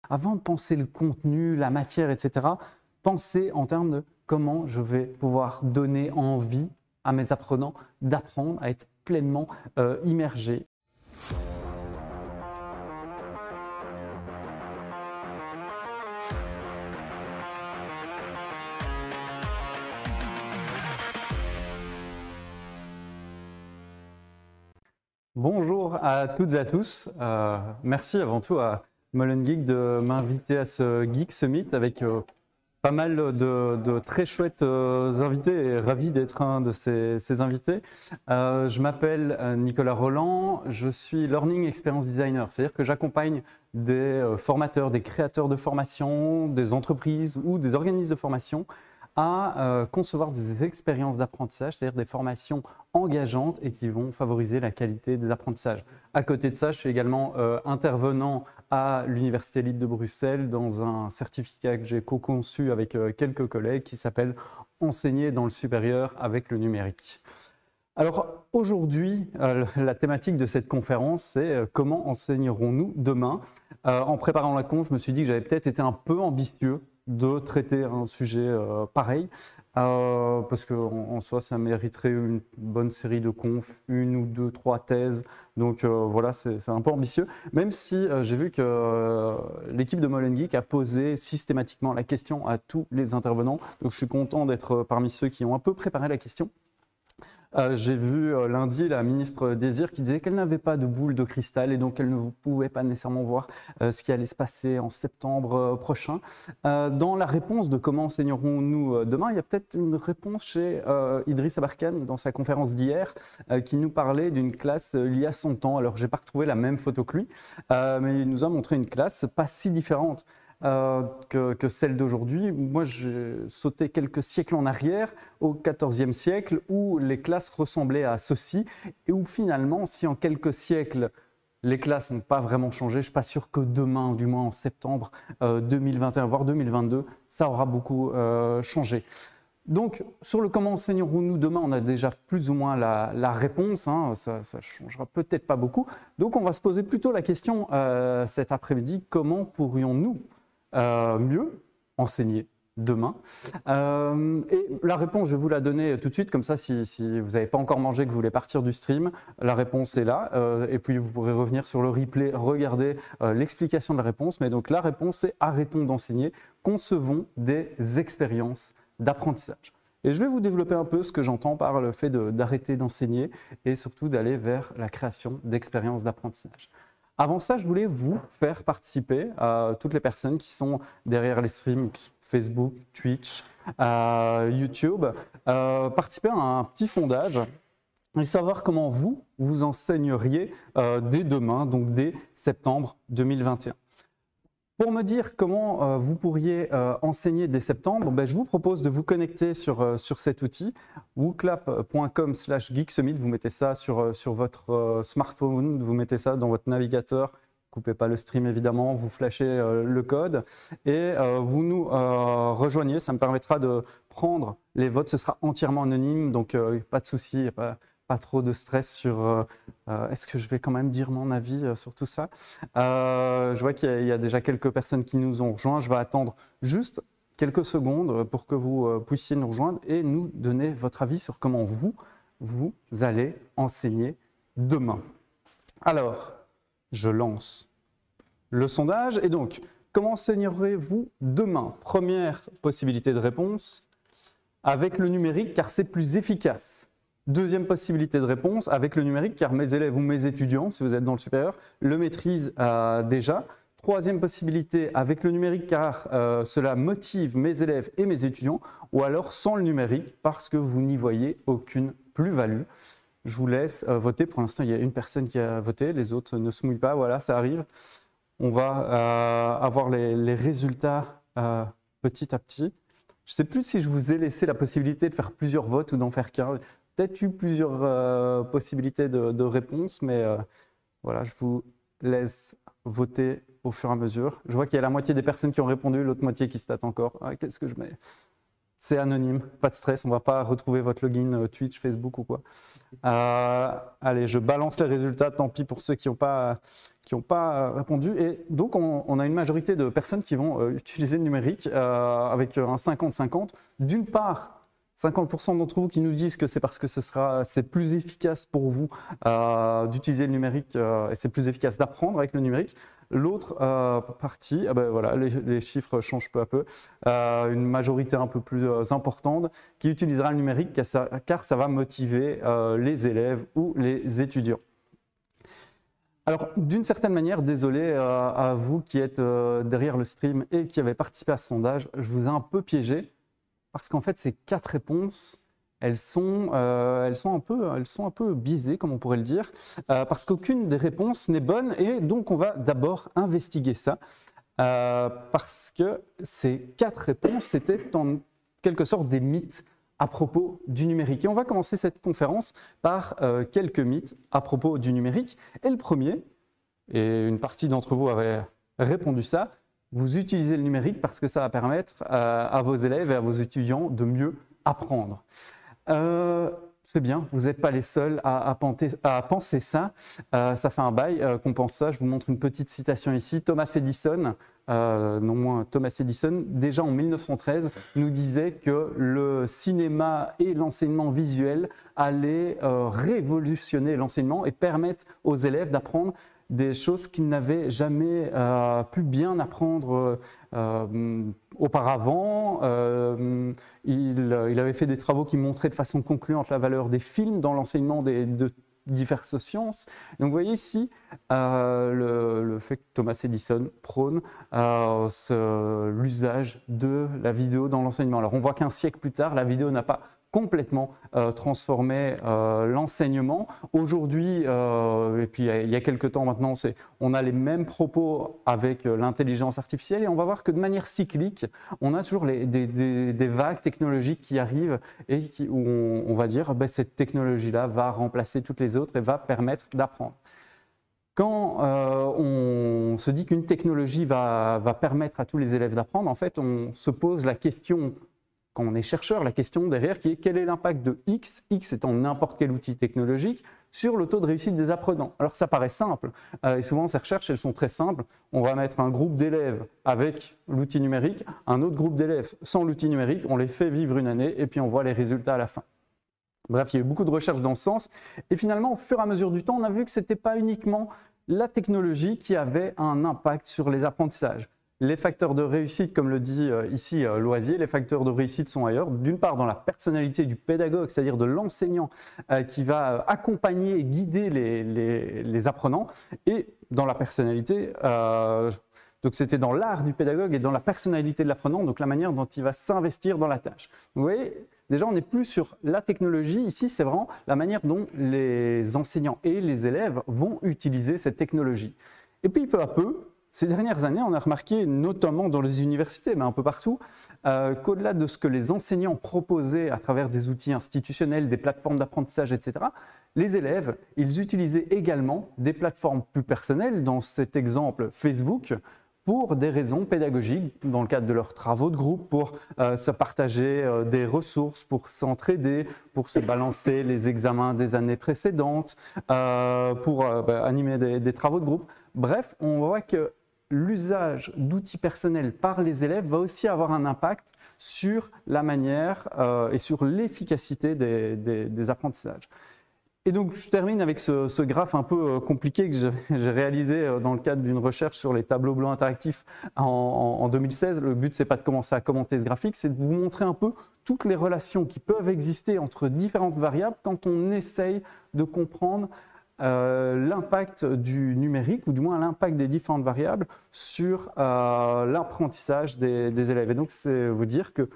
avant de penser le contenu, la matière, etc., pensez en termes de comment je vais pouvoir donner envie à mes apprenants d'apprendre, à être pleinement immergés. Bonjour à toutes et à tous. Merci avant tout à Molengeek de m'inviter à ce Geek Summit avec pas mal de très chouettes invités et ravi d'être un de ces invités. Je m'appelle Nicolas Roland, je suis Learning Experience Designer, c'est-à-dire que j'accompagne des formateurs, des créateurs de formation, des entreprises ou des organismes de formation à concevoir des expériences d'apprentissage, c'est-à-dire des formations engageantes et qui vont favoriser la qualité des apprentissages. À côté de ça, je suis également intervenant à l'Université Libre de Bruxelles dans un certificat que j'ai co-conçu avec quelques collègues qui s'appelle « Enseigner dans le supérieur avec le numérique ». Alors aujourd'hui, la thématique de cette conférence, c'est comment enseignerons-nous demain. En préparant la conf, je me suis dit que j'avais peut-être été un peu ambitieux de traiter un sujet pareil, parce qu'en soi, ça mériterait une bonne série de confs, une ou deux, trois thèses. Donc voilà, c'est un peu ambitieux, même si j'ai vu que l'équipe de Molengeek a posé systématiquement la question à tous les intervenants. Donc je suis content d'être parmi ceux qui ont un peu préparé la question. J'ai vu lundi la ministre Désir qui disait qu'elle n'avait pas de boule de cristal et donc elle ne pouvait pas nécessairement voir ce qui allait se passer en septembre prochain. Dans la réponse de comment enseignerons-nous demain, il y a peut-être une réponse chez Idriss Abarkan dans sa conférence d'hier qui nous parlait d'une classe il y a 100 ans. Alors, je n'ai pas retrouvé la même photo que lui, mais il nous a montré une classe pas si différente que celle d'aujourd'hui. Moi, j'ai sauté quelques siècles en arrière, au XIVe siècle, où les classes ressemblaient à ceci, et où finalement, si en quelques siècles, les classes n'ont pas vraiment changé, je ne suis pas sûr que demain, du moins en septembre 2021, voire 2022, ça aura beaucoup changé. Donc, sur le comment enseignerons-nous demain, on a déjà plus ou moins la réponse, hein, ça ne changera peut-être pas beaucoup. Donc, on va se poser plutôt la question cet après-midi, comment pourrions-nous mieux enseigner demain et la réponse, je vais vous la donner tout de suite, comme ça, si vous n'avez pas encore mangé, que vous voulez partir du stream, la réponse est là, et puis vous pourrez revenir sur le replay, regarder l'explication de la réponse. Mais donc la réponse, c'est arrêtons d'enseigner, concevons des expériences d'apprentissage. Et je vais vous développer un peu ce que j'entends par le fait d'arrêter d'enseigner et surtout d'aller vers la création d'expériences d'apprentissage. Avant ça, je voulais vous faire participer, toutes les personnes qui sont derrière les streams Facebook, Twitch, YouTube, participer à un petit sondage et savoir comment vous enseigneriez dès demain, donc dès septembre 2021. Pour me dire comment vous pourriez enseigner dès septembre, je vous propose de vous connecter sur cet outil, wooclap.com/geeksummit. Vous mettez ça sur votre smartphone, vous mettez ça dans votre navigateur. Coupez pas le stream évidemment, vous flashez le code et vous nous rejoignez. Ça me permettra de prendre les votes, ce sera entièrement anonyme, donc pas de souci, pas trop de stress sur est-ce que je vais quand même dire mon avis sur tout ça. Je vois qu'il y a déjà quelques personnes qui nous ont rejoints. Je vais attendre juste quelques secondes pour que vous puissiez nous rejoindre et nous donner votre avis sur comment vous allez enseigner demain. Alors, je lance le sondage. Et donc, comment enseignerez-vous demain? Première possibilité de réponse, avec le numérique car c'est plus efficace. Deuxième possibilité de réponse, avec le numérique, car mes élèves ou mes étudiants, si vous êtes dans le supérieur, le maîtrisent déjà. Troisième possibilité, avec le numérique, car cela motive mes élèves et mes étudiants, ou alors sans le numérique, parce que vous n'y voyez aucune plus-value. Je vous laisse voter. Pour l'instant, il y a une personne qui a voté, les autres ne se mouillent pas, voilà, ça arrive. On va avoir les résultats petit à petit. Je ne sais plus si je vous ai laissé la possibilité de faire plusieurs votes ou d'en faire qu'un. Peut-être eu plusieurs possibilités de réponse, mais voilà, je vous laisse voter au fur et à mesure. Je vois qu'il y a la moitié des personnes qui ont répondu, l'autre moitié qui se tâte encore. Ah, qu'est-ce que je mets? c'est anonyme, pas de stress, on ne va pas retrouver votre login Twitch, Facebook ou quoi. Allez, je balance les résultats, tant pis pour ceux qui n'ont pas répondu. Et donc, on a une majorité de personnes qui vont utiliser le numérique avec un 50-50. D'une part, 50% d'entre vous qui nous disent que c'est parce que c'est plus efficace pour vous d'utiliser le numérique et c'est plus efficace d'apprendre avec le numérique. L'autre partie, voilà, les chiffres changent peu à peu, une majorité un peu plus importante qui utilisera le numérique car ça va motiver les élèves ou les étudiants. Alors, d'une certaine manière, désolé à vous qui êtes derrière le stream et qui avez participé à ce sondage, je vous ai un peu piégé. Parce qu'en fait, ces 4 réponses, elles sont un peu biaisées, comme on pourrait le dire, parce qu'aucune des réponses n'est bonne et donc on va d'abord investiguer ça, parce que ces 4 réponses, c'était en quelque sorte des mythes à propos du numérique. Et on va commencer cette conférence par quelques mythes à propos du numérique. Et le premier, et une partie d'entre vous avait répondu ça, vous utilisez le numérique parce que ça va permettre à vos élèves et à vos étudiants de mieux apprendre. C'est bien, vous n'êtes pas les seuls à penser ça. Ça fait un bail qu'on pense ça. Je vous montre une petite citation ici. Thomas Edison, non moins Thomas Edison, déjà en 1913, nous disait que le cinéma et l'enseignement visuel allaient révolutionner l'enseignement et permettre aux élèves d'apprendre des choses qu'ils n'avaient jamais pu bien apprendre auparavant. Il avait fait des travaux qui montraient de façon concluante la valeur des films dans l'enseignement de diverses sciences. Donc vous voyez ici le fait que Thomas Edison prône l'usage de la vidéo dans l'enseignement. Alors on voit qu'un siècle plus tard, la vidéo n'a pas complètement transformé l'enseignement. Aujourd'hui, et puis il y a quelques temps maintenant, on a les mêmes propos avec l'intelligence artificielle et on va voir que de manière cyclique, on a toujours des vagues technologiques qui arrivent et où on va dire cette technologie-là va remplacer toutes les autres et va permettre d'apprendre. Quand on se dit qu'une technologie va permettre à tous les élèves d'apprendre, en fait, on se pose la question, quand on est chercheur, la question derrière qui est quel est l'impact de X, X étant n'importe quel outil technologique, sur le taux de réussite des apprenants. Alors ça paraît simple, et souvent ces recherches elles sont très simples. On va mettre un groupe d'élèves avec l'outil numérique, un autre groupe d'élèves sans l'outil numérique, on les fait vivre une année et puis on voit les résultats à la fin. Bref, il y a eu beaucoup de recherches dans ce sens, et finalement au fur et à mesure du temps, on a vu que ce n'était pas uniquement la technologie qui avait un impact sur les apprentissages. Les facteurs de réussite, comme le dit ici Loisier, les facteurs de réussite sont ailleurs. D'une part, dans la personnalité du pédagogue, c'est-à-dire de l'enseignant qui va accompagner et guider les apprenants, et dans la personnalité, donc c'était dans l'art du pédagogue et dans la personnalité de l'apprenant, donc la manière dont il va s'investir dans la tâche. Vous voyez, déjà on n'est plus sur la technologie, ici c'est vraiment la manière dont les enseignants et les élèves vont utiliser cette technologie. Et puis peu à peu, ces dernières années, on a remarqué, notamment dans les universités, mais un peu partout, qu'au-delà de ce que les enseignants proposaient à travers des outils institutionnels, des plateformes d'apprentissage, etc., les élèves, ils utilisaient également des plateformes plus personnelles, dans cet exemple Facebook, pour des raisons pédagogiques, dans le cadre de leurs travaux de groupe, pour se partager des ressources, pour s'entraider, pour se balancer les examens des années précédentes, pour animer des travaux de groupe. Bref, on voit que l'usage d'outils personnels par les élèves va aussi avoir un impact sur la manière et sur l'efficacité des apprentissages. Et donc, je termine avec ce graphe un peu compliqué que j'ai réalisé dans le cadre d'une recherche sur les tableaux blancs interactifs en 2016. Le but, ce n'est pas de commencer à commenter ce graphique, c'est de vous montrer un peu toutes les relations qui peuvent exister entre différentes variables quand on essaye de comprendre l'impact du numérique, ou du moins l'impact des différentes variables sur l'apprentissage des élèves. Et donc, c'est vous dire que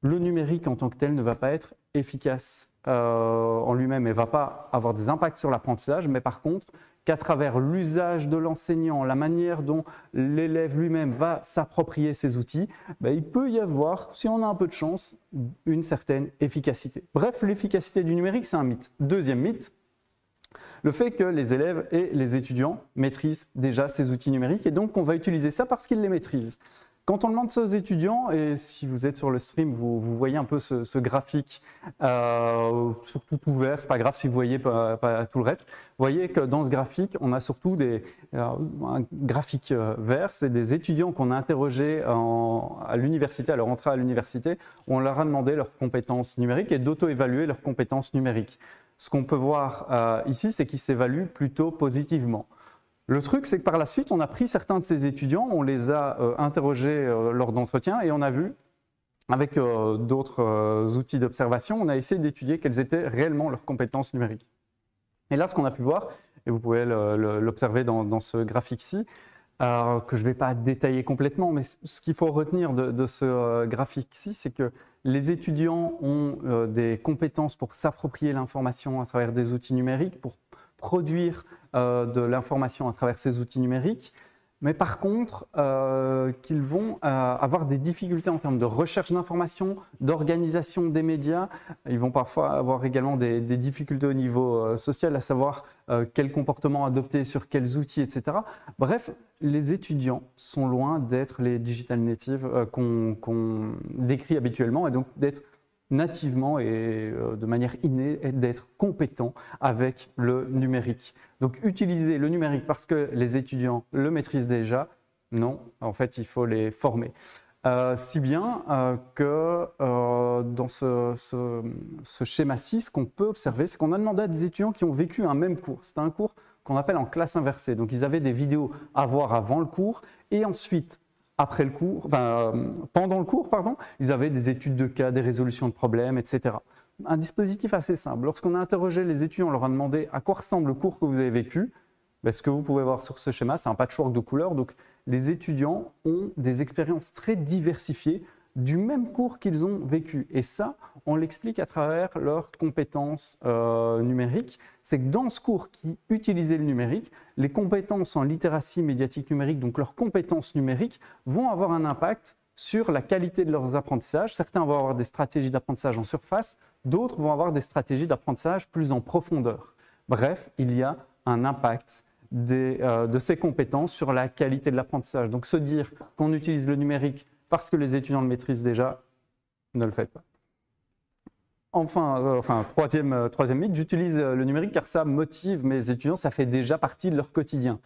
le numérique en tant que tel ne va pas être efficace en lui-même et ne va pas avoir des impacts sur l'apprentissage, mais par contre, qu'à travers l'usage de l'enseignant, la manière dont l'élève lui-même va s'approprier ces outils, il peut y avoir, si on a un peu de chance, une certaine efficacité. Bref, l'efficacité du numérique, c'est un mythe. Deuxième mythe, le fait que les élèves et les étudiants maîtrisent déjà ces outils numériques et donc on va utiliser ça parce qu'ils les maîtrisent. Quand on demande ça aux étudiants, et si vous êtes sur le stream, vous voyez un peu ce graphique, surtout tout vert, c'est pas grave si vous voyez pas tout le reste. Vous voyez que dans ce graphique, on a surtout un graphique vert, c'est des étudiants qu'on a interrogés à l'université, à leur entrée à l'université, où on leur a demandé leurs compétences numériques et d'auto-évaluer leurs compétences numériques. Ce qu'on peut voir ici, c'est qu'ils s'évaluent plutôt positivement. Le truc, c'est que par la suite, on a pris certains de ces étudiants, on les a interrogés lors d'entretiens et on a vu, avec d'autres outils d'observation, on a essayé d'étudier quelles étaient réellement leurs compétences numériques. Et là, ce qu'on a pu voir, et vous pouvez l'observer dans ce graphique-ci, que je ne vais pas détailler complètement, mais ce qu'il faut retenir de ce graphique-ci, c'est que les étudiants ont des compétences pour s'approprier l'information à travers des outils numériques, pour produire de l'information à travers ces outils numériques, mais par contre, qu'ils vont avoir des difficultés en termes de recherche d'informations, d'organisation des médias. Ils vont parfois avoir également des difficultés au niveau social, à savoir quel comportement adopter sur quels outils, etc. Bref, les étudiants sont loin d'être les digital natives qu'on décrit habituellement, et donc d'être nativement et de manière innée, d'être compétents avec le numérique. Donc utiliser le numérique parce que les étudiants le maîtrisent déjà, non, en fait il faut les former. Si bien que dans ce schéma-ci, ce qu'on peut observer, c'est qu'on a demandé à des étudiants qui ont vécu un même cours. C'était un cours qu'on appelle en classe inversée. Donc ils avaient des vidéos à voir avant le cours et ensuite, après le cours, pendant le cours, pardon, ils avaient des études de cas, des résolutions de problèmes, etc. Un dispositif assez simple. Lorsqu'on a interrogé les étudiants, on leur a demandé à quoi ressemble le cours que vous avez vécu. Ce que vous pouvez voir sur ce schéma, c'est un patchwork de couleurs. Donc, les étudiants ont des expériences très diversifiées du même cours qu'ils ont vécu. Et ça, on l'explique à travers leurs compétences numériques. C'est que dans ce cours qui utilisait le numérique, les compétences en littératie médiatique numérique, donc leurs compétences numériques, vont avoir un impact sur la qualité de leurs apprentissages. Certains vont avoir des stratégies d'apprentissage en surface, d'autres vont avoir des stratégies d'apprentissage plus en profondeur. Bref, il y a un impact de ces compétences sur la qualité de l'apprentissage. Donc se dire qu'on utilise le numérique parce que les étudiants le maîtrisent déjà, ne le faites pas. Enfin, troisième mythe, j'utilise le numérique car ça motive mes étudiants, ça fait déjà partie de leur quotidien.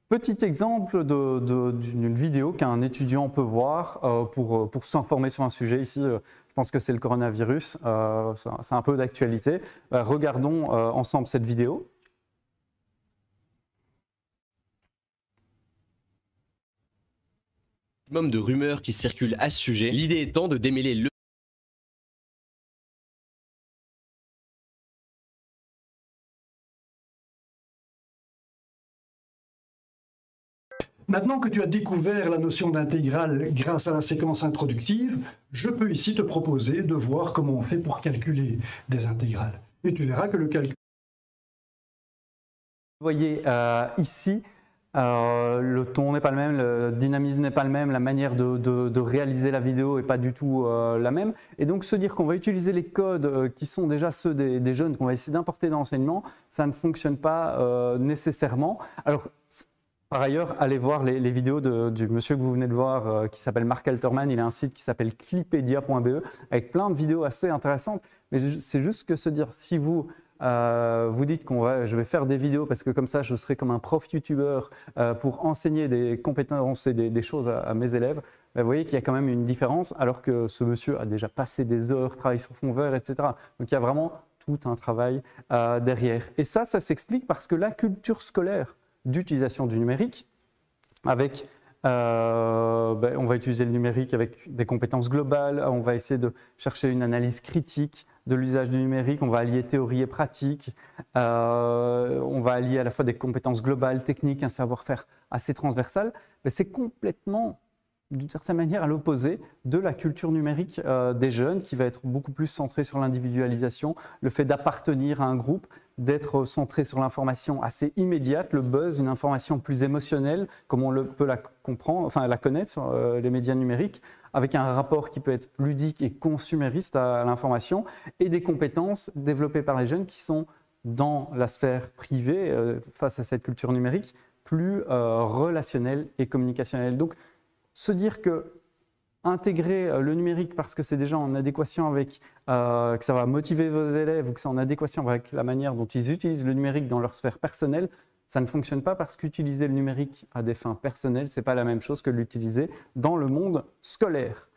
Petit exemple d'une vidéo qu'un étudiant peut voir pour s'informer sur un sujet. Ici, je pense que c'est le coronavirus, c'est un peu d'actualité. Regardons ensemble cette vidéo. De rumeurs qui circulent à ce sujet, l'idée étant de démêler le... Maintenant que tu as découvert la notion d'intégrale grâce à la séquence introductive, je peux ici te proposer de voir comment on fait pour calculer des intégrales. Et tu verras que le calcul... Vous voyez ici, le ton n'est pas le même, le dynamisme n'est pas le même, la manière de réaliser la vidéo n'est pas du tout la même. Et donc se dire qu'on va utiliser les codes qui sont déjà ceux des jeunes qu'on va essayer d'importer dans l'enseignement, ça ne fonctionne pas nécessairement. Alors, par ailleurs, allez voir les vidéos du monsieur que vous venez de voir qui s'appelle Marc Alterman. Il a un site qui s'appelle clipedia.be avec plein de vidéos assez intéressantes. Mais c'est juste que se dire, si vous dites je vais faire des vidéos parce que comme ça je serai comme un prof youtubeur pour enseigner des compétences et des choses à mes élèves, vous voyez qu'il y a quand même une différence alors que ce monsieur a déjà passé des heures, travaille sur fond vert, etc. Donc il y a vraiment tout un travail derrière. Et ça s'explique parce que la culture scolaire d'utilisation du numérique, avec, on va utiliser le numérique avec des compétences globales, on va essayer de chercher une analyse critique de l'usage du numérique, on va allier théorie et pratique, on va allier à la fois des compétences globales, techniques, un savoir-faire assez transversal, mais c'est complètement, d'une certaine manière, à l'opposé de la culture numérique des jeunes qui va être beaucoup plus centrée sur l'individualisation, le fait d'appartenir à un groupe, d'être centré sur l'information assez immédiate, le buzz, une information plus émotionnelle, comme on peut la comprendre, enfin la connaître sur les médias numériques, avec un rapport qui peut être ludique et consumériste à l'information, et des compétences développées par les jeunes qui sont dans la sphère privée, face à cette culture numérique, plus relationnelle et communicationnelle. Donc, se dire que intégrer le numérique parce que c'est déjà en adéquation avec, que ça va motiver vos élèves ou que c'est en adéquation avec la manière dont ils utilisent le numérique dans leur sphère personnelle, ça ne fonctionne pas parce qu'utiliser le numérique à des fins personnelles, ce n'est pas la même chose que l'utiliser dans le monde scolaire.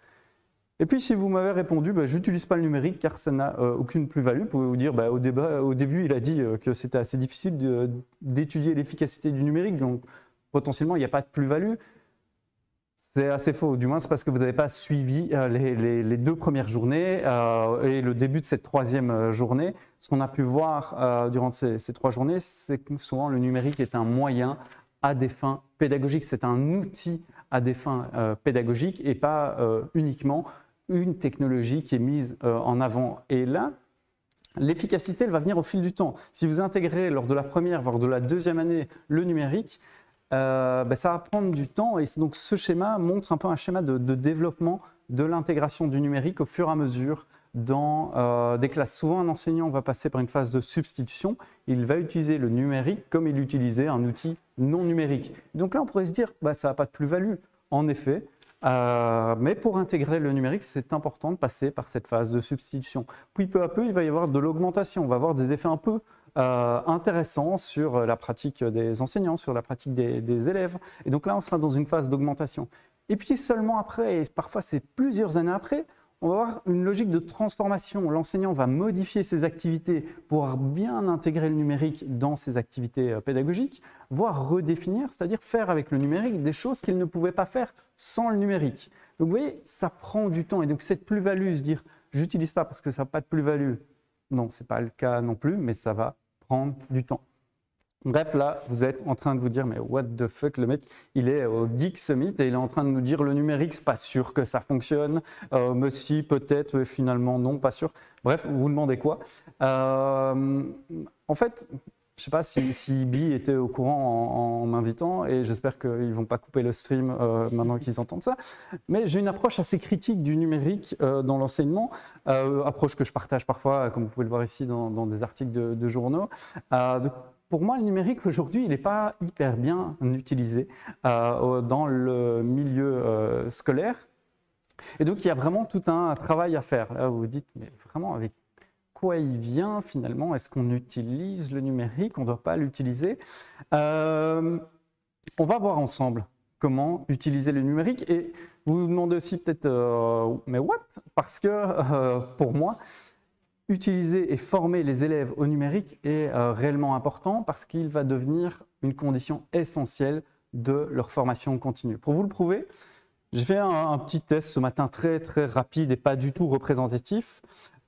Et puis, si vous m'avez répondu, je n'utilise pas le numérique car ça n'a aucune plus-value, vous pouvez vous dire, au début, il a dit que c'était assez difficile d'étudier l'efficacité du numérique, donc potentiellement, il n'y a pas de plus-value. C'est assez faux, du moins c'est parce que vous n'avez pas suivi les 2 premières journées et le début de cette 3e journée. Ce qu'on a pu voir durant ces 3 journées, c'est que souvent le numérique est un moyen à des fins pédagogiques, c'est un outil à des fins pédagogiques et pas uniquement une technologie qui est mise en avant. Et là, l'efficacité, elle va venir au fil du temps. Si vous intégrez lors de la première, voire de la 2e année, le numérique, ça va prendre du temps et donc ce schéma montre un peu un schéma de développement de l'intégration du numérique au fur et à mesure dans des classes. Souvent, un enseignant va passer par une phase de substitution. Il va utiliser le numérique comme il utilisait un outil non numérique. Donc là, on pourrait se dire ça n'a pas de plus-value. En effet, mais pour intégrer le numérique, c'est important de passer par cette phase de substitution. Puis peu à peu, il va y avoir de l'augmentation. On va avoir des effets un peu intéressants sur la pratique des enseignants, sur la pratique des élèves. Et donc là, on sera dans une phase d'augmentation. Et puis seulement après, et parfois c'est plusieurs années après, on va avoir une logique de transformation. L'enseignant va modifier ses activités pour bien intégrer le numérique dans ses activités pédagogiques, voire redéfinir, c'est-à-dire faire avec le numérique des choses qu'il ne pouvait pas faire sans le numérique. Donc vous voyez, ça prend du temps. Et donc cette plus-value, se dire « j'utilise pas parce que ça n'a pas de plus-value », non, ce n'est pas le cas non plus, mais ça va prendre du temps. Bref, là, vous êtes en train de vous dire, mais what the fuck, le mec, il est au Geek Summit et il est en train de nous dire le numérique, c'est pas sûr que ça fonctionne, mais si, peut-être, finalement, non, pas sûr. Bref, vous vous demandez quoi? En fait, je ne sais pas si Bi était au courant en m'invitant et j'espère qu'ils ne vont pas couper le stream maintenant qu'ils entendent ça. Mais j'ai une approche assez critique du numérique dans l'enseignement, approche que je partage parfois, comme vous pouvez le voir ici dans des articles de journaux. Pour moi, le numérique aujourd'hui, il n'est pas hyper bien utilisé dans le milieu scolaire. Et donc, il y a vraiment tout un travail à faire. Là, vous vous dites, mais vraiment, avec quoi il vient finalement? Est-ce qu'on utilise le numérique? On ne doit pas l'utiliser. On va voir ensemble comment utiliser le numérique. Et vous vous demandez aussi peut-être, mais what? Parce que pour moi, utiliser et former les élèves au numérique est réellement important parce qu'il va devenir une condition essentielle de leur formation continue. Pour vous le prouver, j'ai fait un petit test ce matin très rapide et pas du tout représentatif.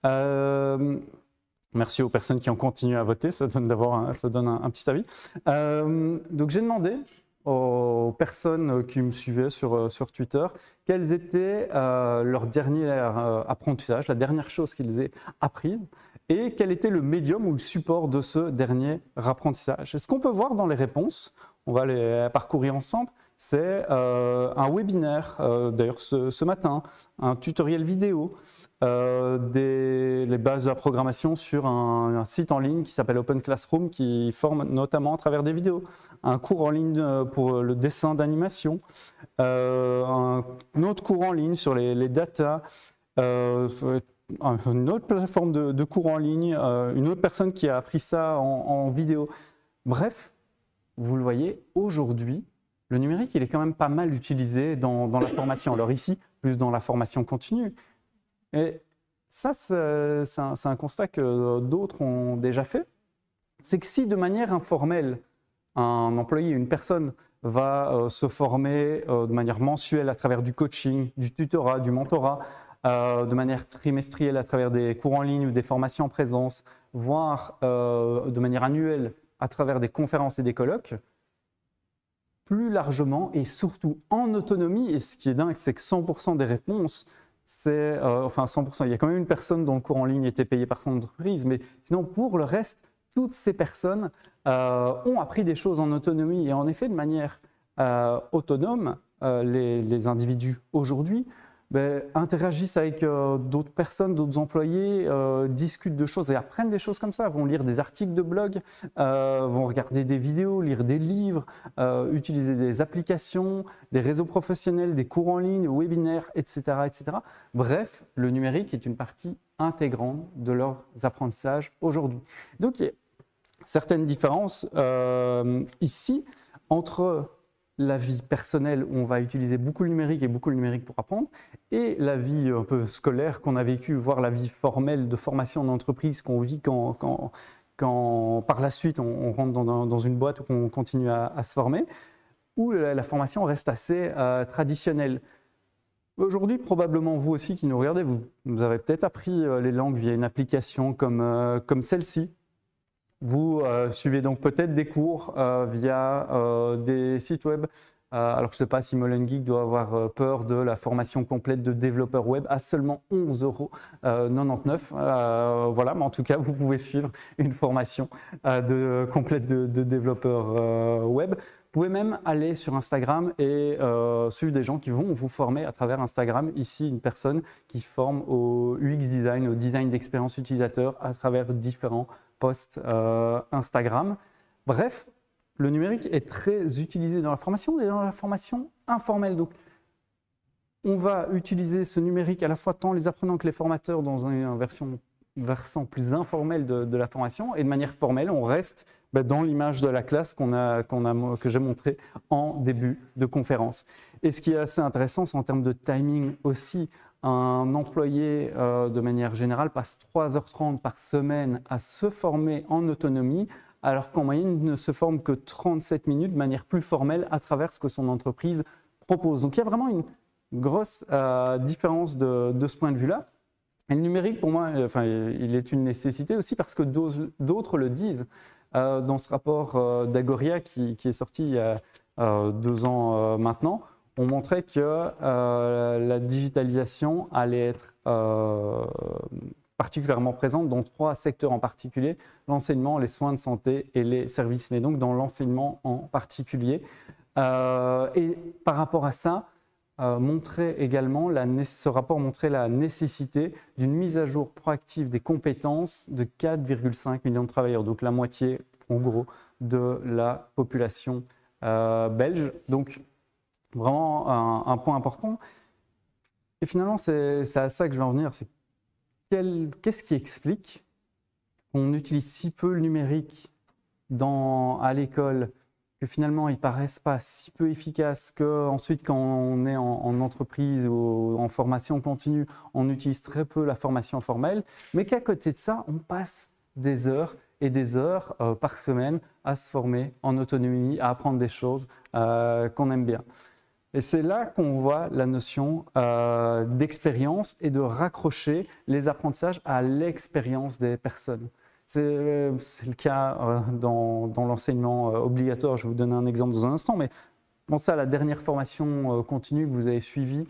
Merci aux personnes qui ont continué à voter, ça donne un petit avis. Donc j'ai demandé aux personnes qui me suivaient sur Twitter quels étaient leurs derniers apprentissages, la dernière chose qu'ils aient apprise et quel était le médium ou le support de ce dernier apprentissage. Et ce qu'on peut voir dans les réponses, on va les parcourir ensemble, c'est un webinaire, d'ailleurs ce matin, un tutoriel vidéo, les bases de la programmation sur un site en ligne qui s'appelle Open Classroom qui forme notamment à travers des vidéos, un cours en ligne pour le dessin d'animation, un autre cours en ligne sur les datas, une autre plateforme de cours en ligne, une autre personne qui a appris ça en vidéo. Bref, vous le voyez, aujourd'hui, le numérique, il est quand même pas mal utilisé dans la formation. Alors ici, plus dans la formation continue. Et ça, c'est un constat que d'autres ont déjà fait. C'est que si de manière informelle, un employé, une personne va se former de manière mensuelle à travers du coaching, du tutorat, du mentorat, de manière trimestrielle à travers des cours en ligne ou des formations en présence, voire de manière annuelle à travers des conférences et des colloques, plus largement et surtout en autonomie. Et ce qui est dingue, c'est que 100% des réponses, c'est, enfin 100%, il y a quand même une personne dont le cours en ligne était payé par son entreprise, mais sinon pour le reste, toutes ces personnes ont appris des choses en autonomie. Et en effet, de manière autonome, les individus aujourd'hui interagissent avec d'autres personnes, d'autres employés, discutent de choses et apprennent des choses comme ça, vont lire des articles de blog, vont regarder des vidéos, lire des livres, utiliser des applications, des réseaux professionnels, des cours en ligne, webinaires, etc., etc. Bref, le numérique est une partie intégrante de leurs apprentissages aujourd'hui. Donc, il y a certaines différences ici entre la vie personnelle où on va utiliser beaucoup le numérique et beaucoup le numérique pour apprendre, et la vie un peu scolaire qu'on a vécue, voire la vie formelle de formation en entreprise qu'on vit quand par la suite on rentre dans une boîte ou qu'on continue à se former, où la formation reste assez traditionnelle. Aujourd'hui, probablement vous aussi qui nous regardez, vous avez peut-être appris les langues via une application comme celle-ci. Vous suivez donc peut-être des cours via des sites web. Alors je ne sais pas si Molengeek doit avoir peur de la formation complète de développeur web à seulement 11,99 €. Voilà, mais en tout cas, vous pouvez suivre une formation complète de développeur web. Vous pouvez même aller sur Instagram et suivre des gens qui vont vous former à travers Instagram. Ici, une personne qui forme au UX design, au design d'expérience utilisateur à travers différents posts Instagram. Bref, le numérique est très utilisé dans la formation et dans la formation informelle. Donc, on va utiliser ce numérique à la fois tant les apprenants que les formateurs dans un versant plus informel de la formation, et de manière formelle, on reste dans l'image de la classe que j'ai montrée en début de conférence. Et ce qui est assez intéressant, c'est en termes de timing aussi. Un employé, de manière générale, passe 3h30 par semaine à se former en autonomie, alors qu'en moyenne, il ne se forme que 37 minutes de manière plus formelle à travers ce que son entreprise propose. Donc il y a vraiment une grosse différence de ce point de vue-là. Et le numérique, pour moi, il est une nécessité aussi parce que d'autres le disent. Dans ce rapport d'Agoria qui est sorti il y a 2 ans maintenant, on montrait que la digitalisation allait être particulièrement présente dans 3 secteurs en particulier: l'enseignement, les soins de santé et les services, mais donc dans l'enseignement en particulier. Et par rapport à ça, ce rapport montrait la nécessité d'une mise à jour proactive des compétences de 4,5 millions de travailleurs, donc la moitié en gros de la population belge. Donc vraiment un point important. Et finalement, c'est à ça que je vais en venir. C'est qu'est-ce qui explique qu'on utilise si peu le numérique à l'école, que finalement ils ne paraissent pas si peu efficaces, qu'ensuite quand on est en entreprise ou en formation continue, on utilise très peu la formation formelle, mais qu'à côté de ça, on passe des heures et des heures par semaine à se former en autonomie, à apprendre des choses qu'on aime bien. Et c'est là qu'on voit la notion d'expérience et de raccrocher les apprentissages à l'expérience des personnes. C'est le cas dans l'enseignement obligatoire. Je vais vous donner un exemple dans un instant, mais pensez à la dernière formation continue que vous avez suivie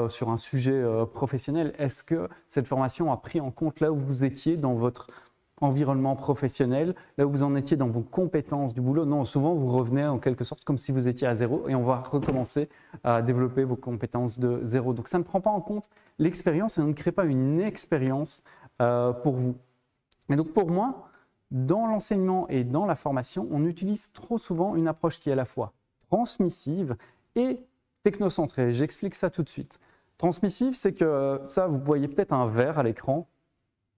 sur un sujet professionnel. Est-ce que cette formation a pris en compte là où vous étiez dans votre environnement professionnel, là où vous en étiez dans vos compétences du boulot? Non, souvent vous revenez en quelque sorte comme si vous étiez à zéro et on va recommencer à développer vos compétences de zéro. Donc ça ne prend pas en compte l'expérience et on ne crée pas une expérience pour vous. Et donc pour moi, dans l'enseignement et dans la formation, on utilise trop souvent une approche qui est à la fois transmissive et technocentrée. J'explique ça tout de suite. Transmissive, c'est que ça, vous voyez peut-être un verre à l'écran.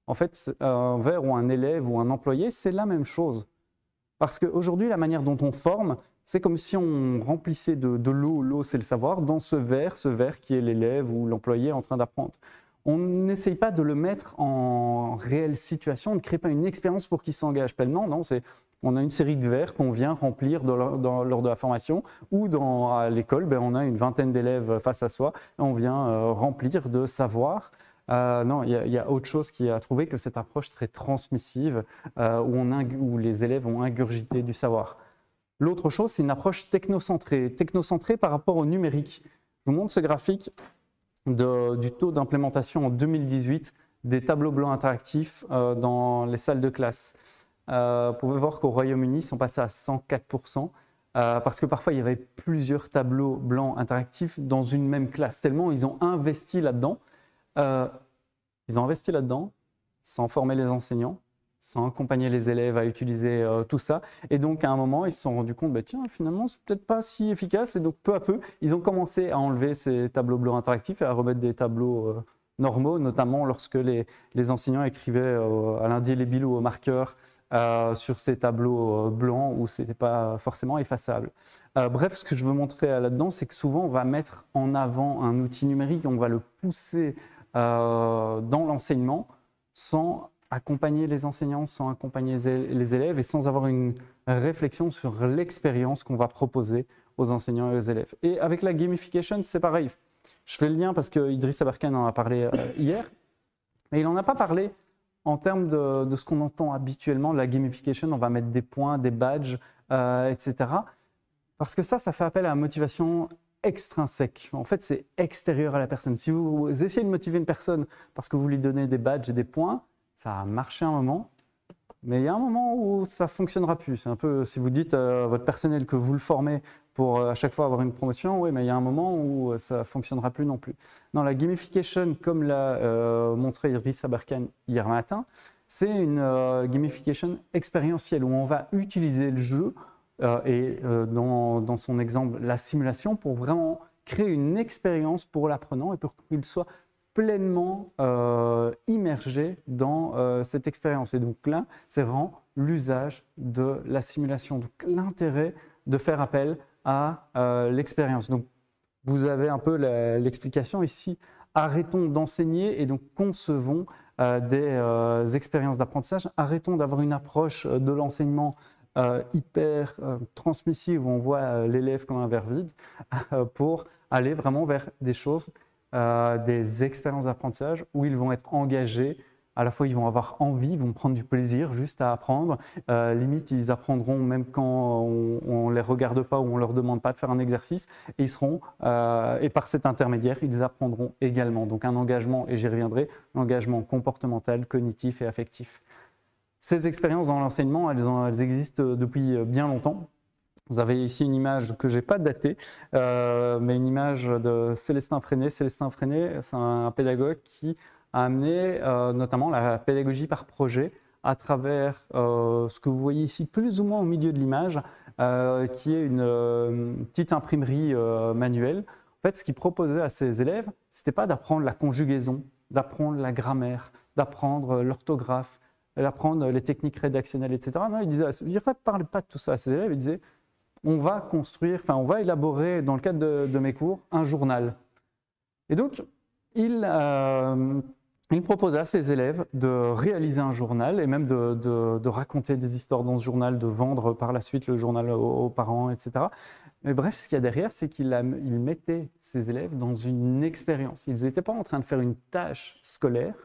En fait, un verre ou un élève ou un employé, c'est la même chose. Parce qu'aujourd'hui, la manière dont on forme, c'est comme si on remplissait de l'eau. L'eau, c'est le savoir, dans ce verre qui est l'élève ou l'employé en train d'apprendre. On n'essaye pas de le mettre en réelle situation, on ne crée pas une expérience pour qu'il s'engage pleinement. Non, on a une série de verres qu'on vient remplir lors de la formation, ou à l'école, on a une vingtaine d'élèves face à soi, et on vient remplir de savoir. Non, il y a autre chose qui a trouvé que cette approche très transmissive, où les élèves ont ingurgité du savoir. L'autre chose, c'est une approche technocentrée par rapport au numérique. Je vous montre ce graphique du taux d'implémentation en 2018 des tableaux blancs interactifs dans les salles de classe. Vous pouvez voir qu'au Royaume-Uni, ils sont passés à 104%. parce que parfois il y avait plusieurs tableaux blancs interactifs dans une même classe, tellement ils ont investi là-dedans. Sans former les enseignants, sans accompagner les élèves à utiliser tout ça. Et donc, à un moment, ils se sont rendus compte, bah, tiens, finalement, c'est peut-être pas si efficace. Et donc, peu à peu, ils ont commencé à enlever ces tableaux blancs interactifs et à remettre des tableaux normaux, notamment lorsque les enseignants écrivaient à l'indélébile ou au marqueur sur ces tableaux blancs où ce n'était pas forcément effaçable. Bref, ce que je veux montrer là-dedans, c'est que souvent, on va mettre en avant un outil numérique, on va le pousser dans l'enseignement sans accompagner les enseignants, sans accompagner les élèves et sans avoir une réflexion sur l'expérience qu'on va proposer aux enseignants et aux élèves. Et avec la gamification, c'est pareil. Je fais le lien parce que Idriss Aberkane en a parlé hier, mais il n'en a pas parlé en termes de ce qu'on entend habituellement, la gamification. On va mettre des points, des badges, etc. Parce que ça fait appel à la motivation extrinsèque. En fait, c'est extérieur à la personne. Si vous essayez de motiver une personne parce que vous lui donnez des badges et des points, ça a marché un moment, mais il y a un moment où ça ne fonctionnera plus. C'est un peu, si vous dites à votre personnel que vous le formez pour à chaque fois avoir une promotion, oui, mais il y a un moment où ça ne fonctionnera plus non plus. Non, la gamification, comme l'a montré Idriss Aberkane hier matin, c'est une gamification expérientielle où on va utiliser le jeu et dans son exemple, la simulation, pour vraiment créer une expérience pour l'apprenant et pour qu'il soit pleinement immergé dans cette expérience. Et donc là, c'est vraiment l'usage de la simulation. Donc l'intérêt de faire appel à l'expérience. Donc vous avez un peu l'explication ici. Arrêtons d'enseigner et donc concevons des expériences d'apprentissage. Arrêtons d'avoir une approche de l'enseignement hyper transmissive où on voit l'élève comme un verre vide pour aller vraiment vers des choses, des expériences d'apprentissage où ils vont être engagés. À la fois, ils vont avoir envie, ils vont prendre du plaisir juste à apprendre. Limite, ils apprendront même quand on ne les regarde pas ou on ne leur demande pas de faire un exercice. Et ils seront, et par cet intermédiaire, ils apprendront également. Donc un engagement, et j'y reviendrai, un engagement comportemental, cognitif et affectif. Ces expériences dans l'enseignement, elles existent depuis bien longtemps. Vous avez ici une image que je n'ai pas datée, mais une image de Célestin Freinet. Célestin Freinet, c'est un pédagogue qui a amené notamment la pédagogie par projet à travers ce que vous voyez ici plus ou moins au milieu de l'image, qui est une petite imprimerie manuelle. En fait, ce qu'il proposait à ses élèves, ce n'était pas d'apprendre la conjugaison, d'apprendre la grammaire, d'apprendre l'orthographe, d'apprendre les techniques rédactionnelles, etc. Non, il ne parlait pas de tout ça à ses élèves, il disait on va construire, enfin on va élaborer dans le cadre de mes cours un journal. Et donc, il proposait à ses élèves de réaliser un journal et même de raconter des histoires dans ce journal, de vendre par la suite le journal aux parents, etc. Mais bref, ce qu'il y a derrière, c'est qu'il mettait ses élèves dans une expérience. Ils n'étaient pas en train de faire une tâche scolaire,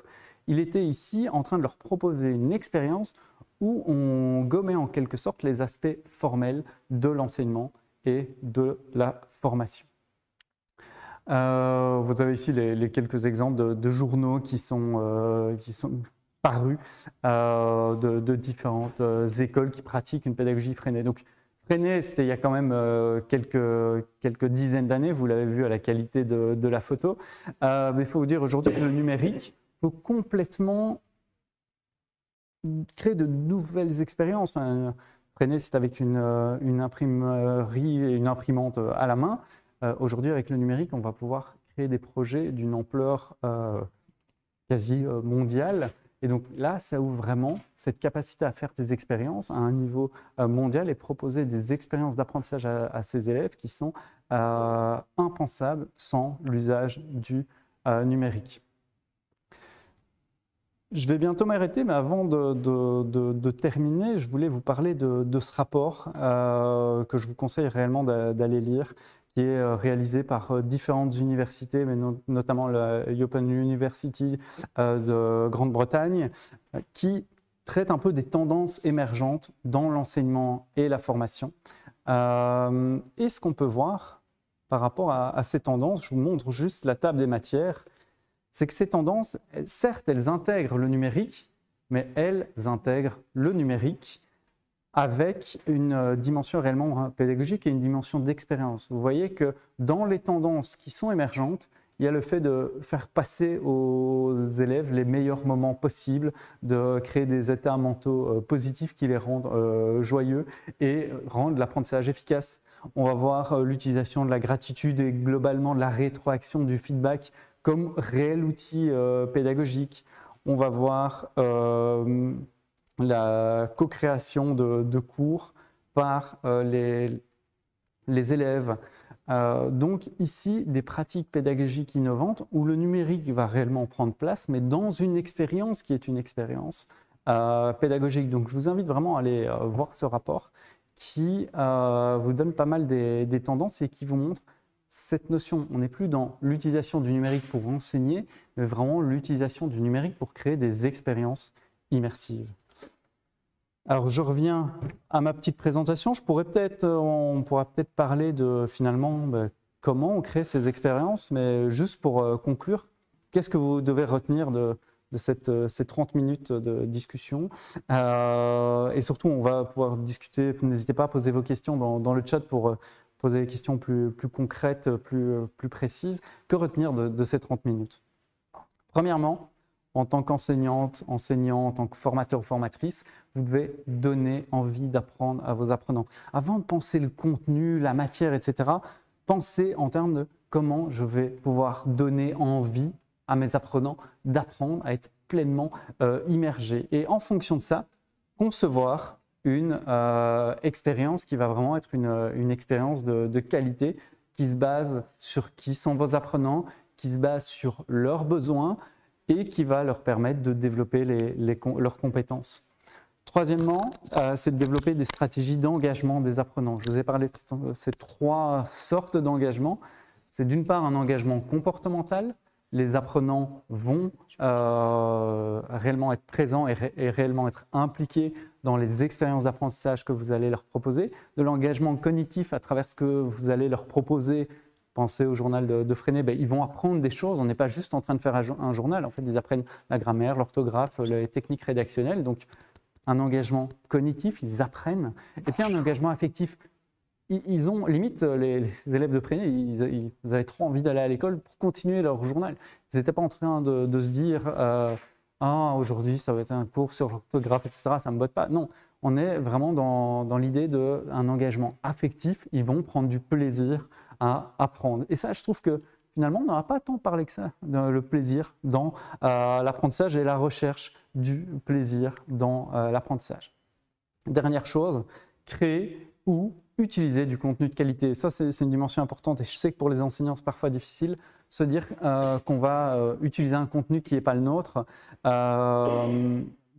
il était ici en train de leur proposer une expérience où on gommait en quelque sorte les aspects formels de l'enseignement et de la formation. Vous avez ici les quelques exemples de journaux qui sont parus de différentes écoles qui pratiquent une pédagogie Freinet. Donc, Freinet, c'était il y a quand même quelques dizaines d'années, vous l'avez vu à la qualité de la photo. Mais il faut vous dire aujourd'hui que le numérique peut complètement créer de nouvelles expériences. Enfin, Freinet, c'est avec une imprimerie et une imprimante à la main. Aujourd'hui, avec le numérique, on va pouvoir créer des projets d'une ampleur quasi mondiale. Et donc là, ça ouvre vraiment cette capacité à faire des expériences à un niveau mondial et proposer des expériences d'apprentissage à ces élèves qui sont impensables sans l'usage du numérique. Je vais bientôt m'arrêter, mais avant de terminer, je voulais vous parler de ce rapport que je vous conseille réellement d'aller lire, qui est réalisé par différentes universités, mais notamment la Open University de Grande-Bretagne, qui traite un peu des tendances émergentes dans l'enseignement et la formation. Et ce qu'on peut voir par rapport à ces tendances, je vous montre juste la table des matières, c'est que ces tendances, certes, elles intègrent le numérique, mais elles intègrent le numérique avec une dimension réellement pédagogique et une dimension d'expérience. Vous voyez que dans les tendances qui sont émergentes, il y a le fait de faire passer aux élèves les meilleurs moments possibles, de créer des états mentaux positifs qui les rendent joyeux et rendent l'apprentissage efficace. On va voir l'utilisation de la gratitude et globalement de la rétroaction du feedback comme réel outil pédagogique. On va voir la co-création de cours par les élèves. Donc ici, des pratiques pédagogiques innovantes où le numérique va réellement prendre place, mais dans une expérience qui est une expérience pédagogique. Donc je vous invite vraiment à aller voir ce rapport qui vous donne pas mal des tendances et qui vous montre cette notion. On n'est plus dans l'utilisation du numérique pour enseigner, mais vraiment l'utilisation du numérique pour créer des expériences immersives. Alors, je reviens à ma petite présentation. On pourra peut-être parler de finalement comment on crée ces expériences, mais juste pour conclure, qu'est-ce que vous devez retenir de ces 30 minutes de discussion et surtout, on va pouvoir discuter. N'hésitez pas à poser vos questions dans le chat pour poser des questions plus concrètes, plus précises. Que retenir de ces 30 minutes? Premièrement, en tant qu'enseignante, enseignant, en tant que formateur ou formatrice, vous devez donner envie d'apprendre à vos apprenants. Avant de penser le contenu, la matière, etc., pensez en termes de comment je vais pouvoir donner envie à mes apprenants d'apprendre, à être pleinement immergés. Et en fonction de ça, concevoir une expérience qui va vraiment être une expérience de qualité qui se base sur qui sont vos apprenants, qui se base sur leurs besoins, et qui va leur permettre de développer leurs compétences. Troisièmement, c'est de développer des stratégies d'engagement des apprenants. Je vous ai parlé de ces 3 sortes d'engagement. C'est d'une part un engagement comportemental. Les apprenants vont réellement être présents et réellement être impliqués dans les expériences d'apprentissage que vous allez leur proposer. De l'engagement cognitif à travers ce que vous allez leur proposer. Pensez au journal de Freinet, ils vont apprendre des choses. On n'est pas juste en train de faire un journal. En fait, ils apprennent la grammaire, l'orthographe, les techniques rédactionnelles. Donc, un engagement cognitif, ils apprennent. Et puis, un engagement affectif. Ils ont, limite, les élèves de Freinet, ils avaient trop envie d'aller à l'école pour continuer leur journal. Ils n'étaient pas en train de se dire aujourd'hui, ça va être un cours sur l'orthographe, etc. Ça ne me botte pas. Non, on est vraiment dans l'idée d'un engagement affectif. Ils vont prendre du plaisir à apprendre. Et ça, je trouve que finalement, on n'aura pas tant parlé que ça, le plaisir dans l'apprentissage et la recherche du plaisir dans l'apprentissage. Dernière chose, créer ou utiliser du contenu de qualité. Ça, c'est une dimension importante et je sais que pour les enseignants, c'est parfois difficile de se dire qu'on va utiliser un contenu qui n'est pas le nôtre.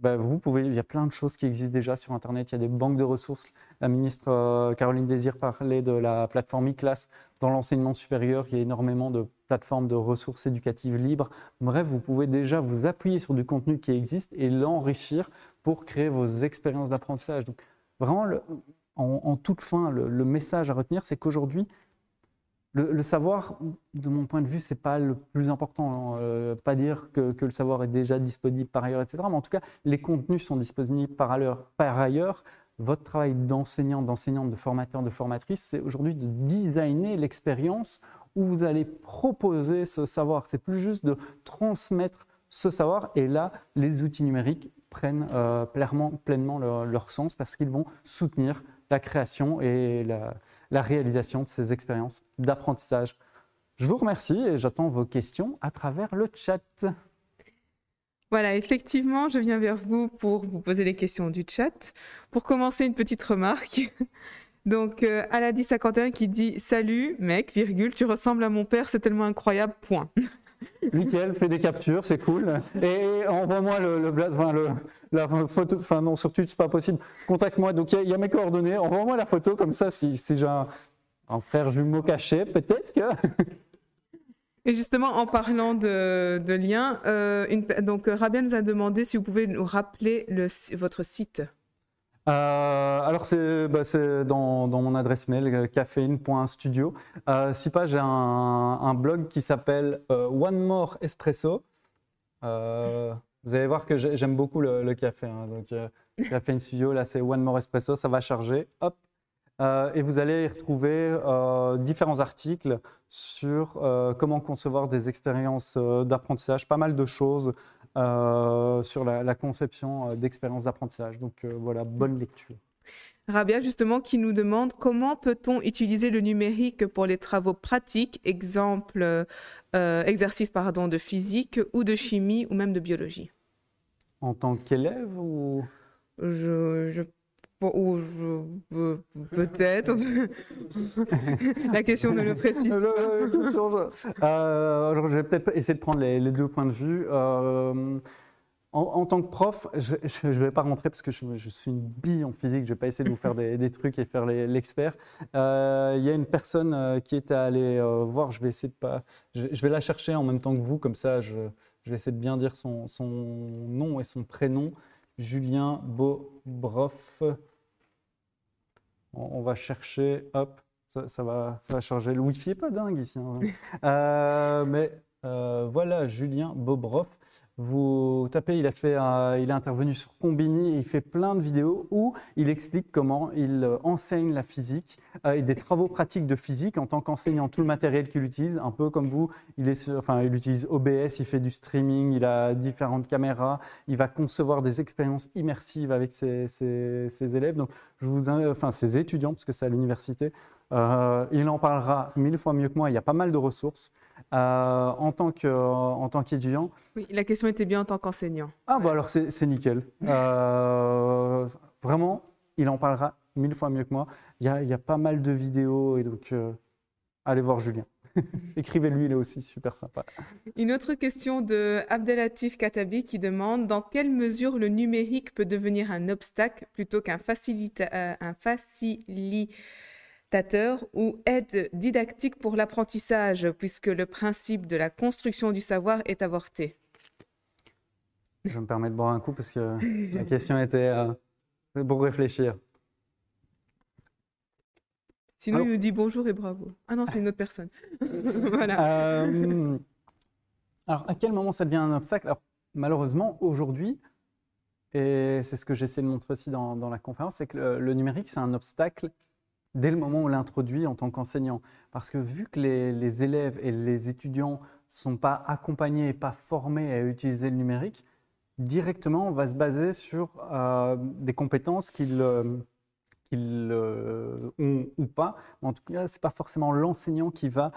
Vous pouvez, il y a plein de choses qui existent déjà sur Internet, il y a des banques de ressources. La ministre Caroline Désir parlait de la plateforme e-class dans l'enseignement supérieur. Il y a énormément de plateformes de ressources éducatives libres. Bref, vous pouvez déjà vous appuyer sur du contenu qui existe et l'enrichir pour créer vos expériences d'apprentissage. Donc, vraiment, en toute fin, le message à retenir, c'est qu'aujourd'hui, le savoir, de mon point de vue, ce n'est pas le plus important. Pas dire que le savoir est déjà disponible par ailleurs, etc. Mais en tout cas, les contenus sont disponibles par ailleurs. Votre travail d'enseignant, d'enseignante, de formateur, de formatrice, c'est aujourd'hui de designer l'expérience où vous allez proposer ce savoir. C'est plus juste de transmettre ce savoir. Et là, les outils numériques prennent pleinement leur sens parce qu'ils vont soutenir la création et la réalisation de ces expériences d'apprentissage. Je vous remercie et j'attends vos questions à travers le chat. Voilà, effectivement, je viens vers vous pour vous poser les questions du chat. Pour commencer, une petite remarque. Donc, Aladi51 qui dit « Salut, mec, virgule, tu ressembles à mon père, c'est tellement incroyable, point. » Nickel, fais des captures, c'est cool. Et envoie-moi le blaze, la photo, enfin non, sur Twitch, c'est pas possible. Contacte-moi, donc il y a mes coordonnées, envoie-moi la photo, comme ça, si j'ai un frère jumeau caché, peut-être que... Et justement, en parlant de liens, donc Rabia nous a demandé si vous pouvez nous rappeler votre site. Alors, c'est dans mon adresse mail, caféine.studio. Si pas, j'ai un blog qui s'appelle One More Espresso. Vous Vous allez voir que j'aime beaucoup le café. Hein. Donc, Caféine Studio, là, c'est One More Espresso, ça va charger. Hop. Et vous allez y retrouver différents articles sur comment concevoir des expériences d'apprentissage, pas mal de choses sur la conception d'expériences d'apprentissage. Donc voilà, bonne lecture. Rabia, justement, qui nous demande comment peut-on utiliser le numérique pour les travaux pratiques, exemple, exercice de physique ou de chimie ou même de biologie. En tant qu'élève ou... Peut-être. La question ne le précise pas. Alors, je vais peut-être essayer de prendre les deux points de vue. En tant que prof, je ne vais pas rentrer parce que je suis une bille en physique, je ne vais pas essayer de vous faire des trucs et faire l'expert. Il y a une personne qui était allée voir, je vais essayer de pas, je vais la chercher en même temps que vous, comme ça je vais essayer de bien dire son nom et son prénom. Julien Bobroff. On va chercher, hop, ça va charger. Le Wi-Fi n'est pas dingue ici. Hein. Mais voilà, Julien Bobroff. Vous tapez, il est intervenu sur Combini, et il fait plein de vidéos où il explique comment il enseigne la physique et des travaux pratiques de physique en tant qu'enseignant, tout le matériel qu'il utilise, un peu comme vous, il utilise OBS, il fait du streaming, il a différentes caméras, il va concevoir des expériences immersives avec ses élèves, donc ses étudiants, parce que c'est à l'université. Il en parlera 1000 fois mieux que moi, il y a pas mal de ressources. En tant qu'étudiant. Oui, la question était bien en tant qu'enseignant. Ah, bah alors c'est nickel. Vraiment, il en parlera 1000 fois mieux que moi. Il y a pas mal de vidéos et donc allez voir Julien. Écrivez-lui, il est aussi super sympa. Une autre question de Abdelatif Katabi qui demande dans quelle mesure le numérique peut devenir un obstacle plutôt qu'un facilitateur ou aide didactique pour l'apprentissage, puisque le principe de la construction du savoir est avorté. Je me permets de boire un coup parce que la question était pour réfléchir. Sinon, il nous dit bonjour et bravo. Ah non, c'est une autre personne. Voilà. Alors, à quel moment ça devient un obstacle? Alors, malheureusement, aujourd'hui, et c'est ce que j'essaie de montrer aussi dans la conférence, c'est que le numérique, c'est un obstacle dès le moment où on l'introduit en tant qu'enseignant. Parce que vu que les élèves et les étudiants ne sont pas accompagnés et pas formés à utiliser le numérique, directement, on va se baser sur des compétences qu'ils ont ou pas. En tout cas, ce n'est pas forcément l'enseignant qui va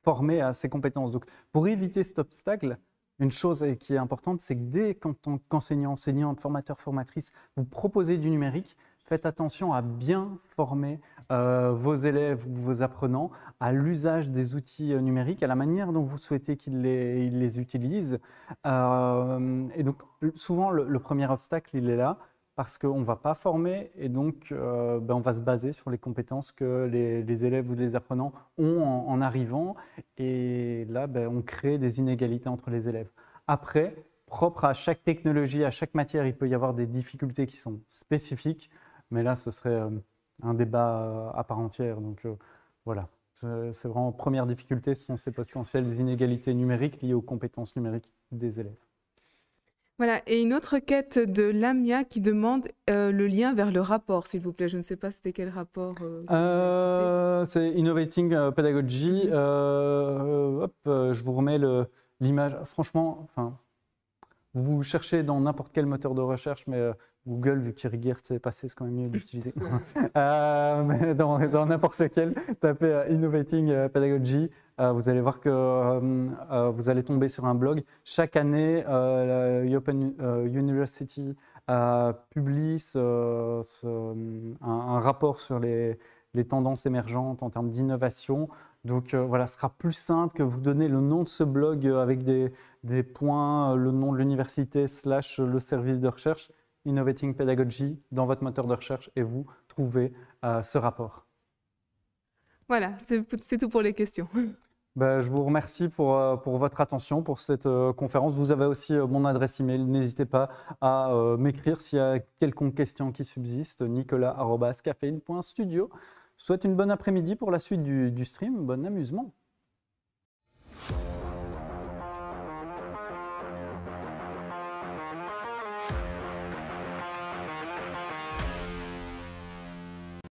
former à ces compétences. Donc, pour éviter cet obstacle, une chose qui est importante, c'est que dès qu'en tant qu'enseignant, enseignante, formateur, formatrice, vous proposez du numérique, faites attention à bien former vos élèves ou vos apprenants à l'usage des outils numériques, à la manière dont vous souhaitez qu'ils les utilisent. Et donc, souvent, le premier obstacle, il est là, parce qu'on ne va pas former et donc on va se baser sur les compétences que les élèves ou les apprenants ont en arrivant. Et là, on crée des inégalités entre les élèves. Après, propre à chaque technologie, à chaque matière, il peut y avoir des difficultés qui sont spécifiques. Mais là, ce serait un débat à part entière. Donc voilà, c'est vraiment première difficulté, ce sont ces potentielles inégalités numériques liées aux compétences numériques des élèves. Voilà, et une autre quête de Lamia qui demande le lien vers le rapport, s'il vous plaît. Je ne sais pas c'était quel rapport. C'est Innovating Pedagogy. Je vous remets l'image. Franchement, vous cherchez dans n'importe quel moteur de recherche, mais Google, vu qu'Irrigert c'est passé, c'est quand même mieux d'utiliser. Mais dans n'importe lequel, tapez Innovating Pedagogy. Vous allez voir que vous allez tomber sur un blog. Chaque année, Open University publie un rapport sur les tendances émergentes en termes d'innovation. Donc voilà, ce sera plus simple que vous donner le nom de ce blog avec des points, le nom de l'université / le service de recherche, Innovating Pedagogy, dans votre moteur de recherche et vous trouvez ce rapport. Voilà, c'est tout pour les questions. Je vous remercie pour votre attention, pour cette conférence. Vous avez aussi mon adresse email. N'hésitez pas à m'écrire s'il y a quelconque question qui subsiste. nicolas@cafeine.studio. Je vous souhaite une bonne après-midi pour la suite du stream. Bon amusement.